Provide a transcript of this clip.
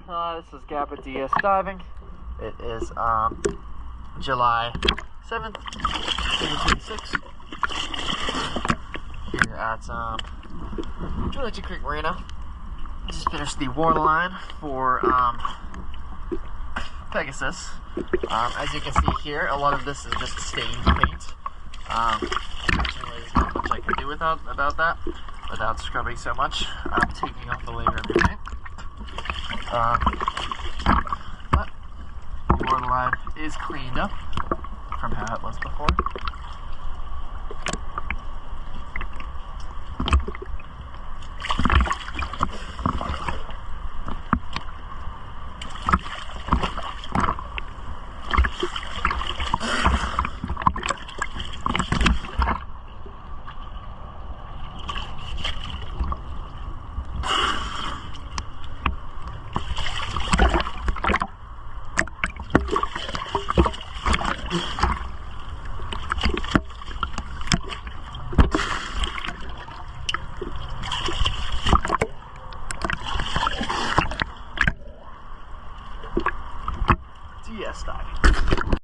This is Gabba DS Diving. It is July 7th, 2026. Here at Georgia Creek Marina. Just finished the waterline for Pegasus. As you can see here, a lot of this is just stained paint. Unfortunately, there's not much I can do about that without scrubbing so much. I'm taking off the layer of the paint. But the waterline is cleaned up from how it was before.